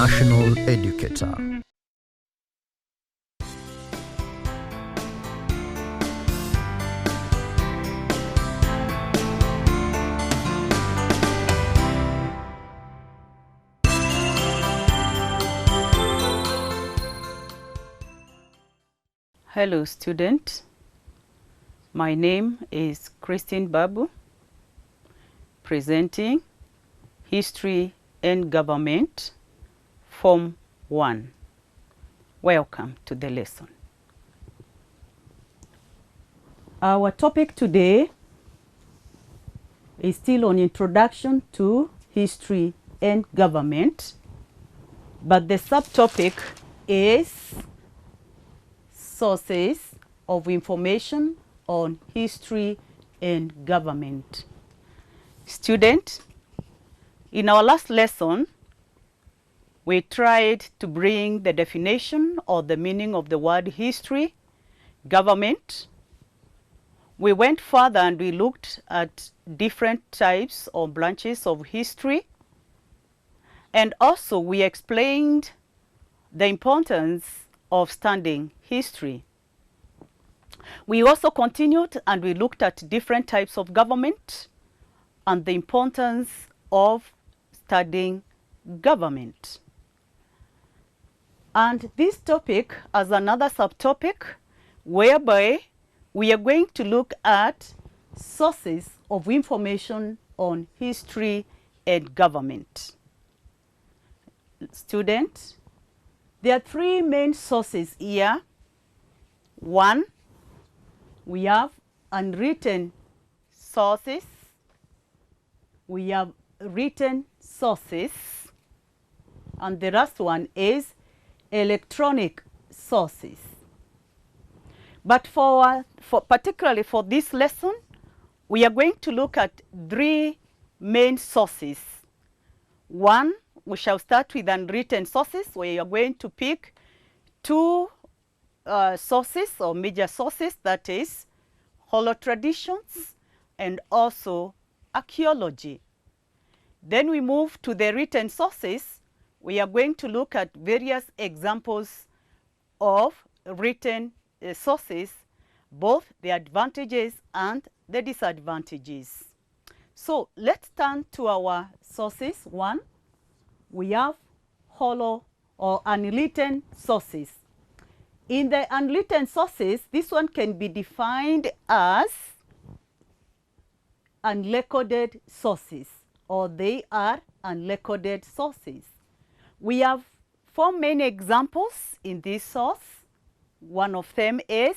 international educator. Hello students, my name is Christine Babu, presenting History and Government, Form 1. Welcome to the lesson. Our topic today is still on Introduction to History and Government, but the subtopic is Sources of Information on History and Government. Students, in our last lesson, we tried to bring the definition or the meaning of the word history, government. We went further and we looked at different types or branches of history. And also we explained the importance of studying history. We also continued and we looked at different types of government and the importance of studying government. And this topic as another subtopic whereby we are going to look at sources of information on history and government. Students, there are three main sources here. One, we have unwritten sources. We have written sources. And the last one is electronic sources. But particularly for this lesson, we are going to look at three main sources. One, we shall start with unwritten sources, where you are going to pick two sources or major sources, that is oral traditions and also archaeology. Then we move to the written sources. We are going to look at various examples of written sources, both the advantages and the disadvantages. So let's turn to our sources. One, we have oral or unwritten sources. In the unwritten sources, this one can be defined as unrecorded sources, or they are unrecorded sources. We have four main examples in this source. One of them is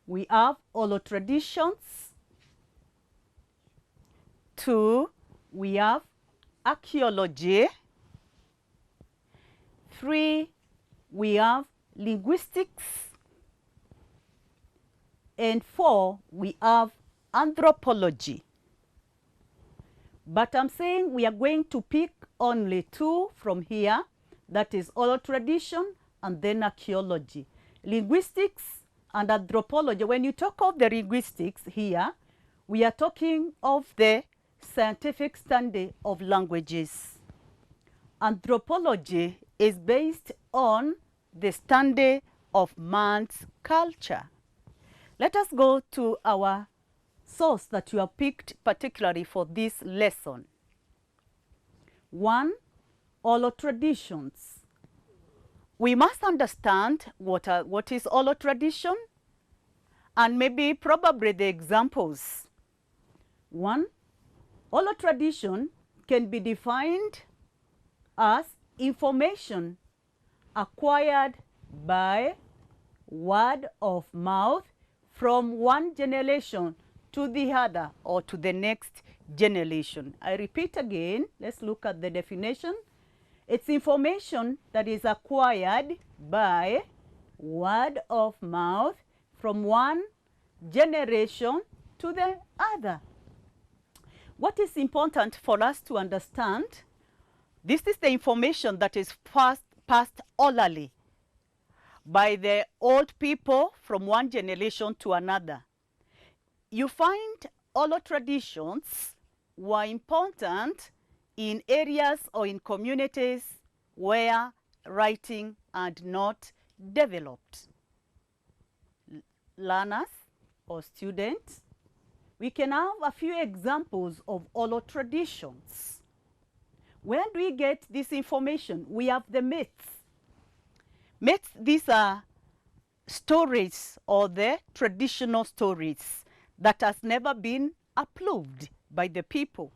we have oral traditions. Two, we have archaeology. Three, we have linguistics. And four, we have anthropology. But I'm saying we are going to pick only two from here, that is oral tradition and then archaeology. Linguistics and anthropology, when you talk of the linguistics here, we are talking of the scientific study of languages. Anthropology is based on the study of man's culture. Let us go to our source that you have picked particularly for this lesson. One, oral traditions. We must understand what is oral tradition and maybe probably the examples. One, oral tradition can be defined as information acquired by word of mouth from one generation to the other or to the next generation. I repeat again, let's look at the definition. It's information that is acquired by word of mouth from one generation to the other. What is important for us to understand, this is the information that is passed orally by the old people from one generation to another. You find oral traditions were important in areas or in communities where writing and not developed. Learners or students, we can have a few examples of oral traditions. Where do we get this information? We have the myths. Myths, these are stories or the traditional stories that has never been approved by the people.